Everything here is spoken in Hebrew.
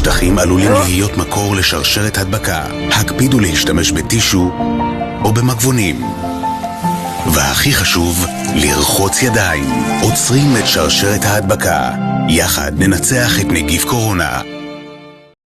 משטחים עלולים להיות מקור לשרשרת הדבקה. הקפידו להשתמש בטישו או במגבונים. והכי חשוב, לרחוץ ידיים. עוצרים את שרשרת ההדבקה. יחד ננצח את נגיף קורונה.